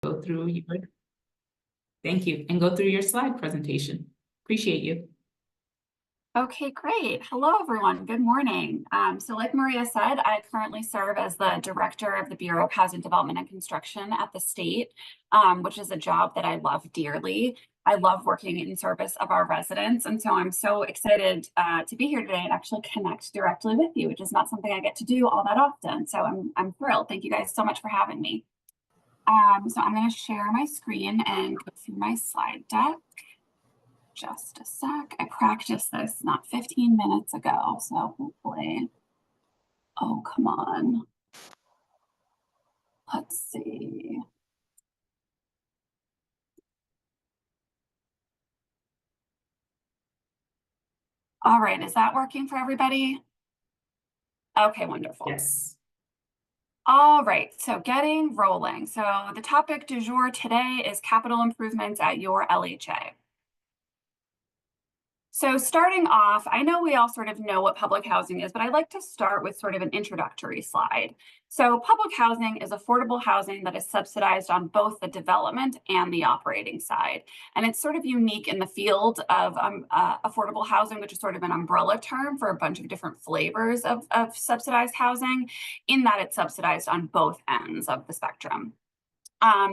Go through your, thank you, and go through your slide presentation. Appreciate you. Okay, great. Hello, everyone. Good morning. So like Maria said, I currently serve as the Director of the Bureau of Housing Development and Construction at the state, which is a job that I love dearly. I love working in service of our residents. And so I'm so excited to be here today and actually connect directly with you, which is not something I get to do all that often. So I'm thrilled. Thank you guys so much for having me. So I'm going to share my screen and go through my slide deck. Just a sec. I practiced this not 15 minutes ago, so hopefully. Oh, come on. Let's see. All right, is that working for everybody? Okay, wonderful. Yes. All right, so getting rolling. So the topic du jour today is capital improvements at your LHA. So starting off, I know we all sort of know what public housing is, but I'd like to start with sort of an introductory slide. So public housing is affordable housing that is subsidized on both the development and the operating side. And it's sort of unique in the field of affordable housing, which is sort of an umbrella term for a bunch of different flavors of subsidized housing, in that it's subsidized on both ends of the spectrum.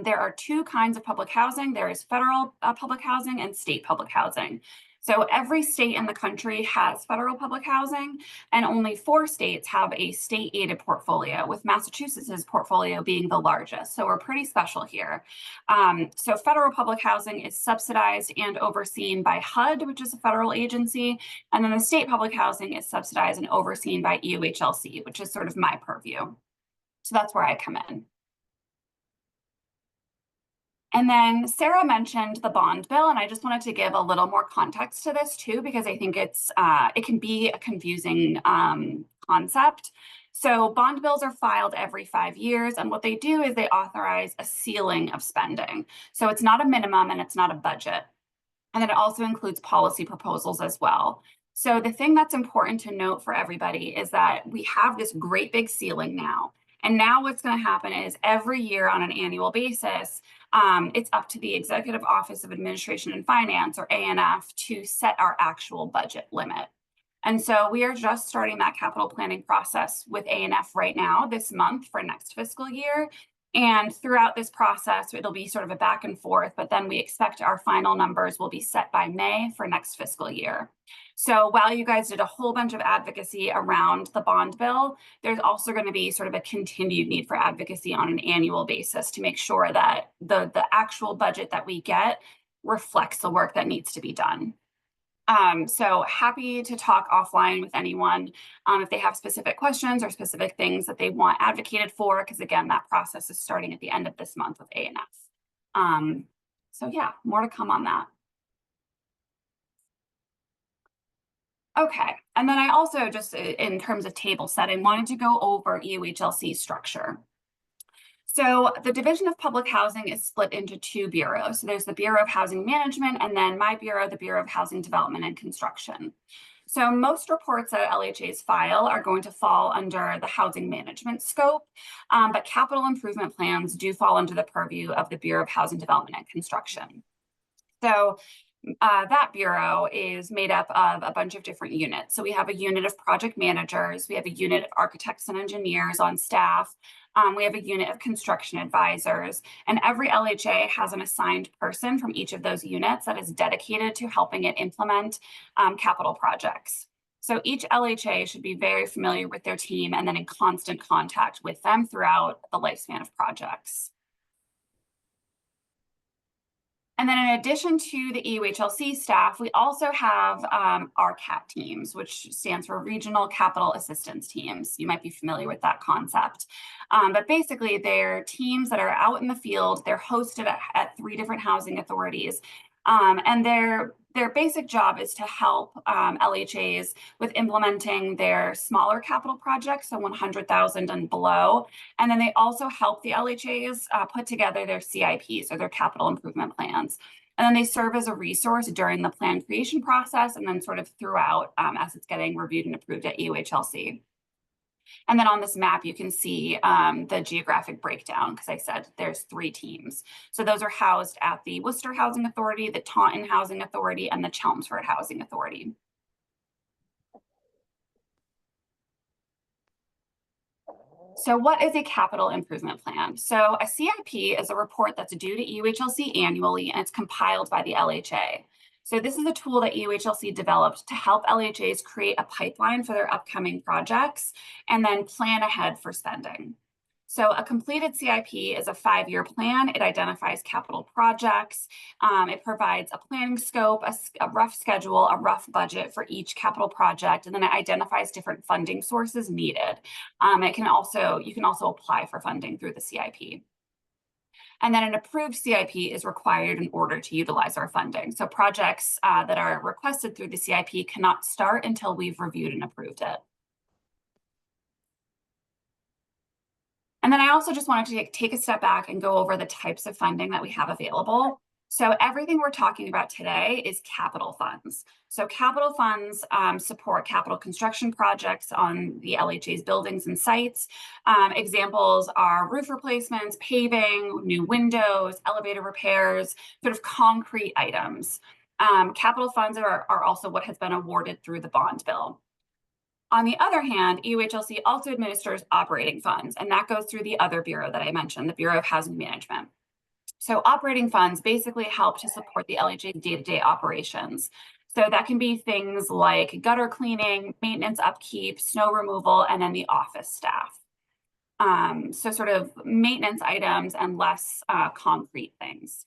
There are two kinds of public housing. There is federal public housing and state public housing. So every state in the country has federal public housing, and only 4 states have a state-aided portfolio, with Massachusetts' portfolio being the largest. So we're pretty special here. So federal public housing is subsidized and overseen by HUD, which is a federal agency, and then the state public housing is subsidized and overseen by EOHLC, which is sort of my purview. So that's where I come in. And then Sarah mentioned the bond bill, and I just wanted to give a little more context to this too, because I think it can be a confusing concept. So bond bills are filed every 5 years, and what they do is they authorize a ceiling of spending. So it's not a minimum and it's not a budget. And then it also includes policy proposals as well. So the thing that's important to note for everybody is that we have this great big ceiling now. And now what's going to happen is every year on an annual basis, it's up to the Executive Office of Administration and Finance, or ANF, to set our actual budget limit. And so we are just starting that capital planning process with ANF right now, this month for next fiscal year. And throughout this process, it'll be sort of a back and forth, but then we expect our final numbers will be set by May for next fiscal year. So while you guys did a whole bunch of advocacy around the bond bill, there's also going to be sort of a continued need for advocacy on an annual basis to make sure that the actual budget that we get reflects the work that needs to be done. So happy to talk offline with anyone if they have specific questions or specific things that they want advocated for, because again, that process is starting at the end of this month with ANF. So yeah, more to come on that. Okay, and then I also, just in terms of table setting, wanted to go over EOHLC structure. So the Division of Public Housing is split into 2 bureaus. So there's the Bureau of Housing Management, and then my bureau, the Bureau of Housing Development and Construction. So most reports that LHAs file are going to fall under the housing management scope, but capital improvement plans do fall under the purview of the Bureau of Housing Development and Construction. So that bureau is made up of a bunch of different units. So we have a unit of project managers, we have a unit of architects and engineers on staff, we have a unit of construction advisors, and every LHA has an assigned person from each of those units that is dedicated to helping it implement capital projects. So each LHA should be very familiar with their team and then in constant contact with them throughout the lifespan of projects. And then in addition to the EOHLC staff, we also have RCAT teams, which stands for Regional Capital Assistance Teams. You might be familiar with that concept. But basically, they're teams that are out in the field. They're hosted at 3 different housing authorities. And their basic job is to help LHAs with implementing their smaller capital projects, so 100,000 and below. And then they also help the LHAs put together their CIPs, or their capital improvement plans. And then they serve as a resource during the plan creation process and then sort of throughout as it's getting reviewed and approved at EOHLC. And then on this map, you can see the geographic breakdown, because I said there's 3 teams. So those are housed at the Worcester Housing Authority, the Taunton Housing Authority, and the Chelmsford Housing Authority. So what is a capital improvement plan? So a CIP is a report that's due to EOHLC annually, and it's compiled by the LHA. So this is a tool that EOHLC developed to help LHAs create a pipeline for their upcoming projects and then plan ahead for spending. So a completed CIP is a 5-year plan. It identifies capital projects. It provides a planning scope, a rough schedule, a rough budget for each capital project, and then it identifies different funding sources needed. You can also apply for funding through the CIP. And then an approved CIP is required in order to utilize our funding. So projects that are requested through the CIP cannot start until we've reviewed and approved it. And then I also just wanted to take a step back and go over the types of funding that we have available. So everything we're talking about today is capital funds. So capital funds support capital construction projects on the LHA's buildings and sites. Examples are roof replacements, paving, new windows, elevator repairs, sort of concrete items. Capital funds are also what has been awarded through the bond bill. On the other hand, EOHLC also administers operating funds, and that goes through the other bureau that I mentioned, the Bureau of Housing Management. So operating funds basically help to support the LHA's day-to-day operations. So that can be things like gutter cleaning, maintenance upkeep, snow removal, and then the office staff. So sort of maintenance items and less concrete things.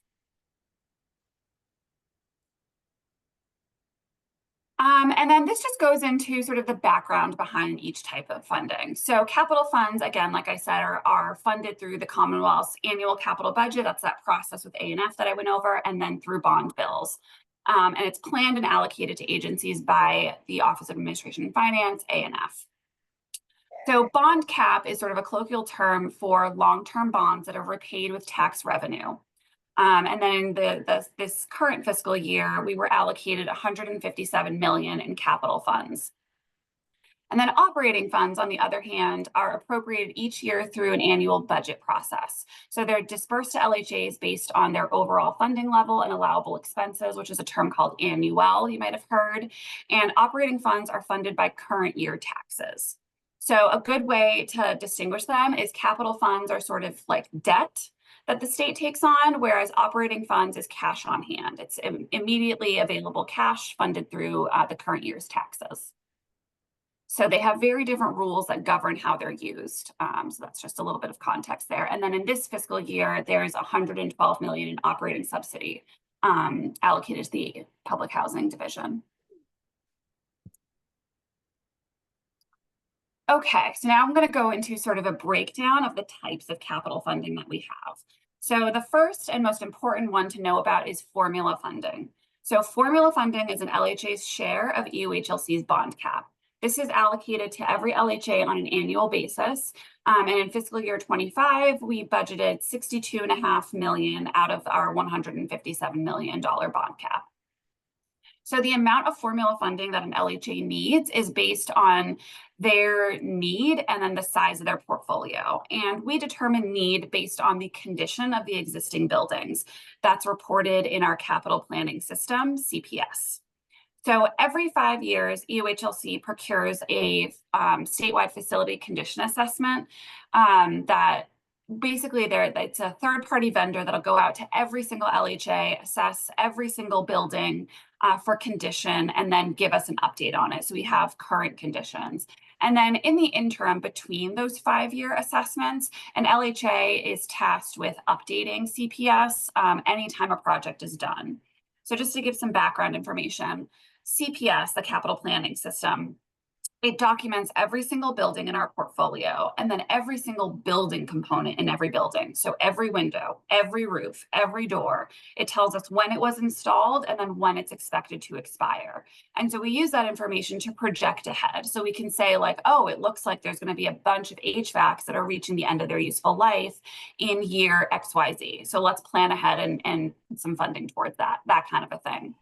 And then this just goes into sort of the background behind each type of funding. So capital funds, again, like I said, are funded through the Commonwealth's annual capital budget. That's that process with A&F that I went over, and then through bond bills. And it's planned and allocated to agencies by the Office of Administration and Finance, A&F. So bond cap is sort of a colloquial term for long-term bonds that are repaid with tax revenue. And then this current fiscal year, we were allocated $157 million in capital funds. And then operating funds, on the other hand, are appropriated each year through an annual budget process. So they're dispersed to LHAs based on their overall funding level and allowable expenses, which is a term called annual, you might have heard. And operating funds are funded by current year taxes. So a good way to distinguish them is capital funds are sort of like debt that the state takes on, whereas operating funds is cash on hand. It's immediately available cash funded through the current year's taxes. So they have very different rules that govern how they're used. So that's just a little bit of context there. And then in this fiscal year, there's $112 million in operating subsidy allocated to the Public Housing Division. Okay, so now I'm going to go into sort of a breakdown of the types of capital funding that we have. So the first and most important one to know about is formula funding. So formula funding is an LHA's share of EOHLC's bond cap. This is allocated to every LHA on an annual basis. And in fiscal year 25, we budgeted $62.5 million out of our $157 million bond cap. So the amount of formula funding that an LHA needs is based on their need and then the size of their portfolio. And we determine need based on the condition of the existing buildings. That's reported in our capital planning system, CPS. So every 5 years, EOHLC procures a statewide facility condition assessment that basically it's a third-party vendor that'll go out to every single LHA, assess every single building for condition, and then give us an update on it. So we have current conditions. And then in the interim between those 5-year assessments, an LHA is tasked with updating CPS anytime a project is done. So just to give some background information, CPS, the capital planning system, it documents every single building in our portfolio and then every single building component in every building. So every window, every roof, every door, it tells us when it was installed and then when it's expected to expire. And so we use that information to project ahead. So we can say like, oh, it looks like there's going to be a bunch of HVACs that are reaching the end of their useful life in year XYZ. So let's plan ahead and put some funding towards that kind of a thing.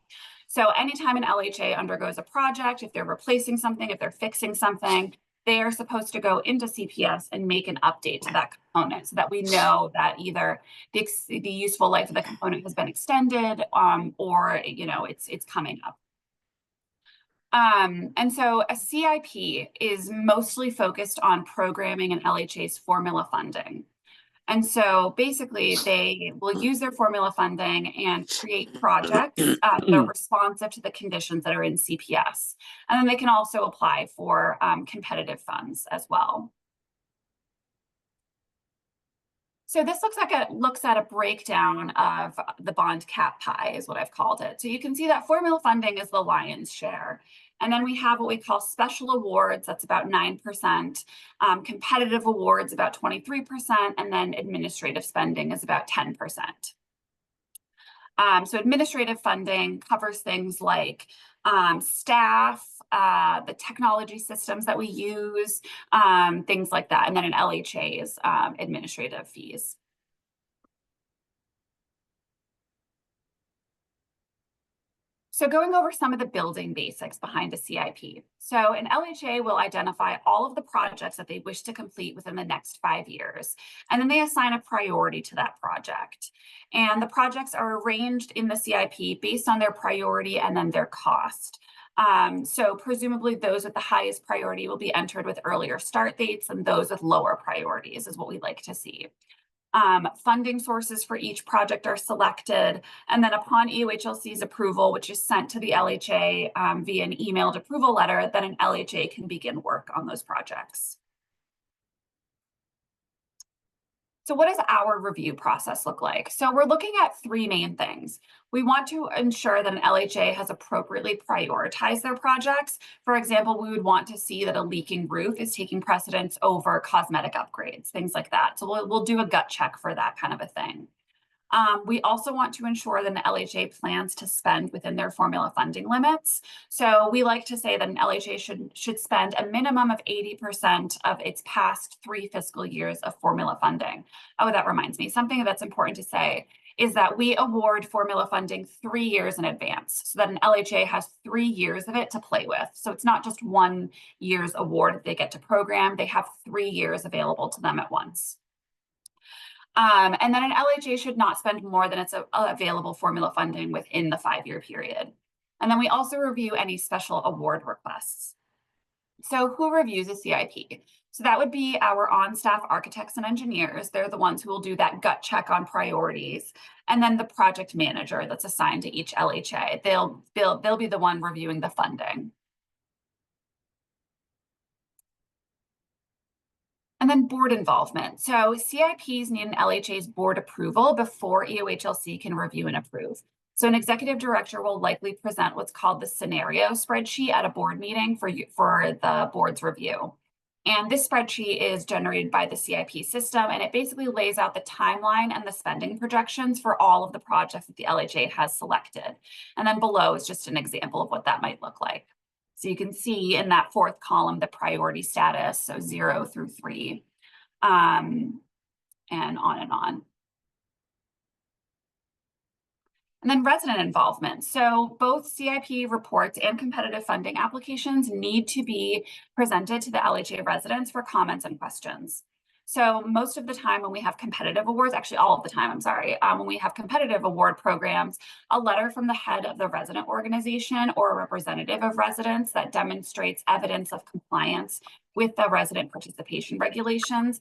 So anytime an LHA undergoes a project, if they're replacing something, if they're fixing something, they are supposed to go into CPS and make an update to that component so that we know that either the useful life of the component has been extended, or it's coming up. And so a CIP is mostly focused on programming and LHA's formula funding. And so basically they will use their formula funding and create projects that are responsive to the conditions that are in CPS. And then they can also apply for competitive funds as well. So this looks at a breakdown of the bond cap pie is what I've called it. So you can see that formula funding is the lion's share. And then we have what we call special awards, that's about 9%, competitive awards about 23%, and then administrative spending is about 10%. So administrative funding covers things like staff, the technology systems that we use, things like that, and then an LHA's administrative fees. So going over some of the building basics behind a CIP. So an LHA will identify all of the projects that they wish to complete within the next 5 years, and then they assign a priority to that project. And the projects are arranged in the CIP based on their priority and then their cost. So presumably those with the highest priority will be entered with earlier start dates, and those with lower priorities is what we like to see. Funding sources for each project are selected, and then upon EOHLC's approval, which is sent to the LHA via an emailed approval letter, then an LHA can begin work on those projects. So what does our review process look like? So we're looking at 3 main things. We want to ensure that an LHA has appropriately prioritized their projects. For example, we would want to see that a leaking roof is taking precedence over cosmetic upgrades, things like that. So we'll do a gut check for that kind of a thing. We also want to ensure that an LHA plans to spend within their formula funding limits. So we like to say that an LHA should spend a minimum of 80% of its past 3 fiscal years of formula funding. Oh, that reminds me, something that's important to say is that we award formula funding 3 years in advance so that an LHA has 3 years of it to play with. So it's not just 1 year's award that they get to program, they have 3 years available to them at once. And then an LHA should not spend more than its available formula funding within the 5-year period. And then we also review any special award requests. So who reviews a CIP? So that would be our on-staff architects and engineers. They're the ones who will do that gut check on priorities. And then the project manager that's assigned to each LHA. They'll be the one reviewing the funding. And then board involvement. So CIPs need an LHA's board approval before EOHLC can review and approve. So an executive director will likely present what's called the scenario spreadsheet at a board meeting for the board's review. And this spreadsheet is generated by the CIP system, and it basically lays out the timeline and the spending projections for all of the projects that the LHA has selected. And then below is just an example of what that might look like. So you can see in that 4th column, the priority status, so 0 through 3, and on and on. And then resident involvement. So both CIP reports and competitive funding applications need to be presented to the LHA residents for comments and questions. So most of the time when we have competitive awards, actually all of the time, I'm sorry, when we have competitive award programs, a letter from the head of the resident organization or a representative of residents that demonstrates evidence of compliance with the resident participation regulations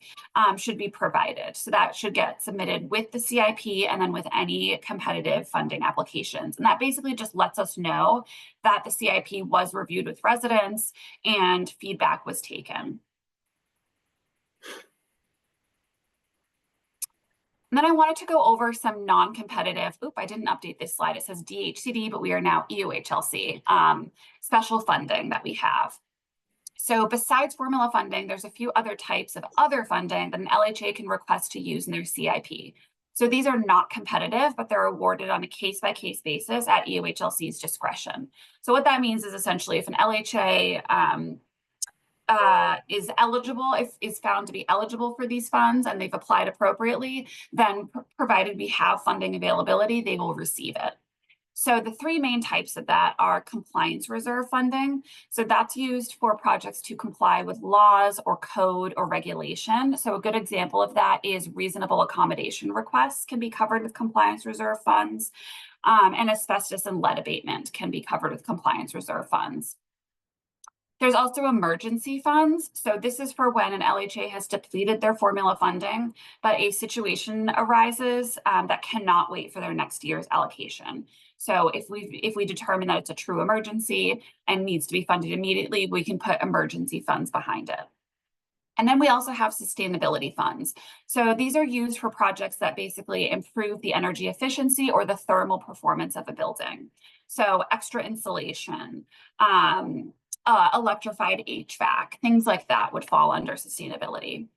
should be provided. So that should get submitted with the CIP and then with any competitive funding applications. And that basically just lets us know that the CIP was reviewed with residents and feedback was taken. And then I wanted to go over some non-competitive, I didn't update this slide. It says DHCD, but we are now EOHLC, special funding that we have. So besides formula funding, there's a few other types of other funding that an LHA can request to use in their CIP. So these are not competitive, but they're awarded on a case-by-case basis at EOHLC's discretion. So what that means is essentially if an LHA is eligible, is found to be eligible for these funds and they've applied appropriately, then provided we have funding availability, they will receive it. So the three main types of that are compliance reserve funding. So that's used for projects to comply with laws or code or regulation. So a good example of that is reasonable accommodation requests can be covered with compliance reserve funds, and asbestos and lead abatement can be covered with compliance reserve funds. There's also emergency funds. So this is for when an LHA has depleted their formula funding, but a situation arises that cannot wait for their next year's allocation. So if we determine that it's a true emergency and needs to be funded immediately, we can put emergency funds behind it. And then we also have sustainability funds. So these are used for projects that basically improve the energy efficiency or the thermal performance of a building. So extra insulation, electrified HVAC, things like that would fall under sustainability.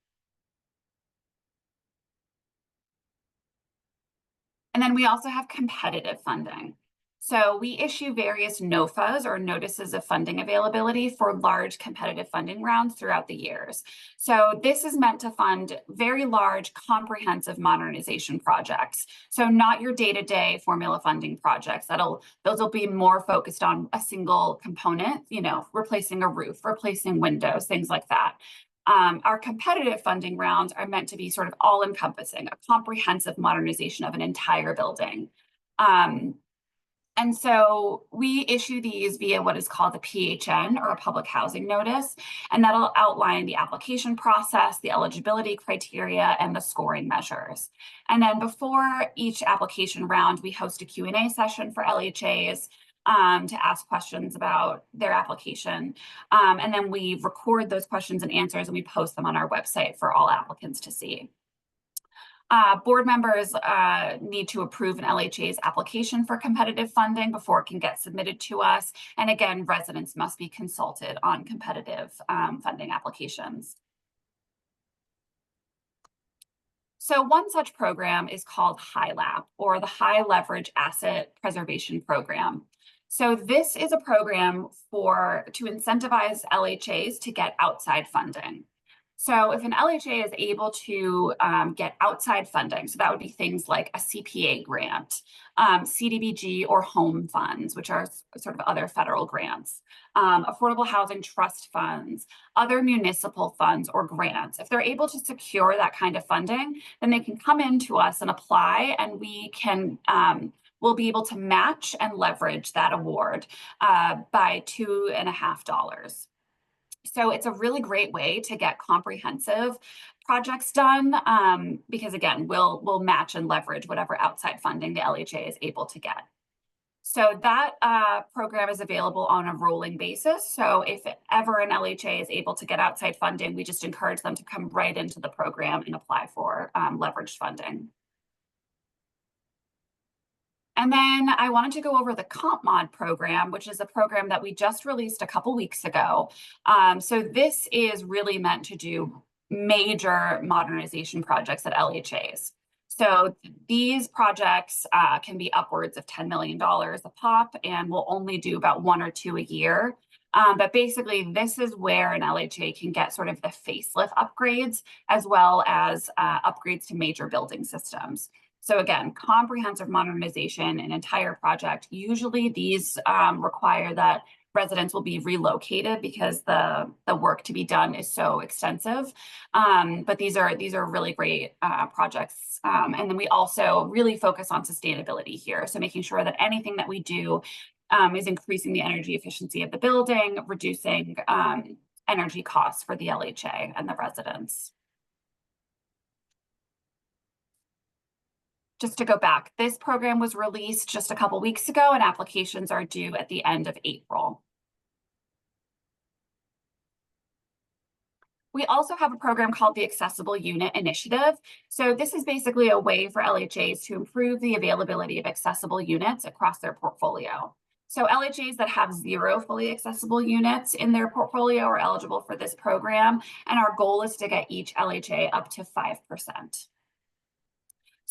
And then we also have competitive funding. So we issue various NOFAs or notices of funding availability for large competitive funding rounds throughout the years. So this is meant to fund very large comprehensive modernization projects. So not your day-to-day formula funding projects. Those will be more focused on a single component, you know, replacing a roof, replacing windows, things like that. Our competitive funding rounds are meant to be sort of all-encompassing, a comprehensive modernization of an entire building. And so we issue these via what is called the PHN, or a public housing notice, and that'll outline the application process, the eligibility criteria, and the scoring measures. And then before each application round, we host a Q&A session for LHAs to ask questions about their application. And then we record those questions and answers and we post them on our website for all applicants to see. Board members need to approve an LHA's application for competitive funding before it can get submitted to us. And again, residents must be consulted on competitive funding applications. So one such program is called HILAP, or the High Leverage Asset Preservation Program. So this is a program to incentivize LHAs to get outside funding. So if an LHA is able to get outside funding, so that would be things like a CPA grant, CDBG or home funds, which are sort of other federal grants, affordable housing trust funds, other municipal funds or grants. If they're able to secure that kind of funding, then they can come into us and apply, and we can we'll be able to match and leverage that award by $2.50. So it's a really great way to get comprehensive projects done because again, we'll match and leverage whatever outside funding the LHA is able to get. So that program is available on a rolling basis. So if ever an LHA is able to get outside funding, we just encourage them to come right into the program and apply for leveraged funding. And then I wanted to go over the CompMod program, which is a program that we just released a couple weeks ago. So this is really meant to do major modernization projects at LHAs. So these projects can be upwards of $10 million a pop, and we'll only do about 1 or 2 a year. But basically, this is where an LHA can get sort of the facelift upgrades, as well as upgrades to major building systems. So again, comprehensive modernization, an entire project. Usually these require that residents will be relocated because the work to be done is so extensive. But these are really great projects. And then we also really focus on sustainability here. So making sure that anything that we do is increasing the energy efficiency of the building, reducing energy costs for the LHA and the residents. Just to go back, this program was released just a couple weeks ago and applications are due at the end of April. We also have a program called the Accessible Unit Initiative. So this is basically a way for LHAs to improve the availability of accessible units across their portfolio. So LHAs that have 0 fully accessible units in their portfolio are eligible for this program, and our goal is to get each LHA up to 5%.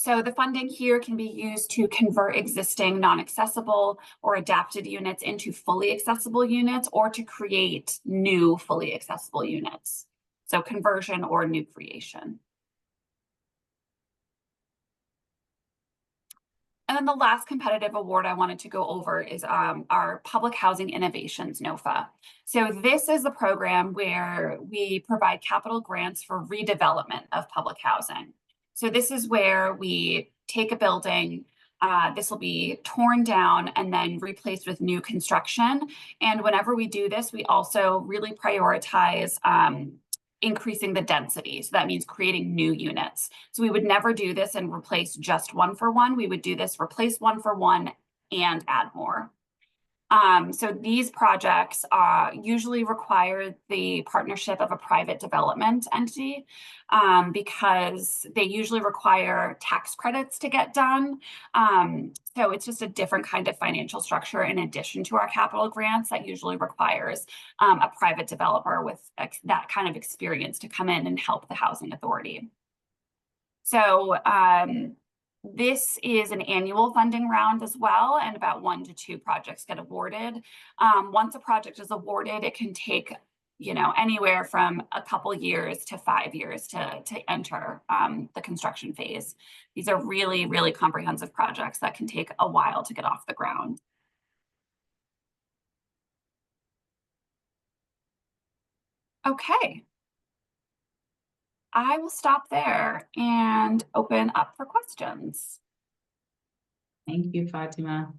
So the funding here can be used to convert existing non-accessible or adapted units into fully accessible units, or to create new fully accessible units. So conversion or new creation. And then the last competitive award I wanted to go over is our Public Housing Innovations NOFA. So this is the program where we provide capital grants for redevelopment of public housing. So this is where we take a building, this will be torn down and then replaced with new construction. And whenever we do this, we also really prioritize increasing the density. So that means creating new units. So we would never do this and replace just one for one. We would do this, replace one for one and add more. So these projects usually require the partnership of a private development entity because they usually require tax credits to get done. So it's just a different kind of financial structure in addition to our capital grants that usually requires a private developer with that kind of experience to come in and help the housing authority. So this is an annual funding round as well, and about 1 to 2 projects get awarded. Once a project is awarded, it can take, you know, anywhere from a couple years to 5 years to enter the construction phase. These are really, really comprehensive projects that can take a while to get off the ground. Okay. I will stop there and open up for questions. Thank you, Fatima.